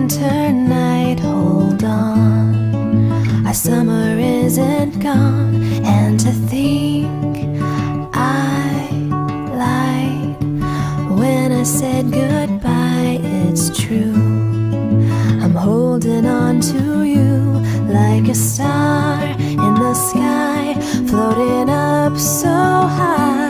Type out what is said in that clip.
winter night, hold on, our summer isn't gone. And to think I lied when I said goodbye, it's true. I'm holding on to you like a star in the sky, floating up so high.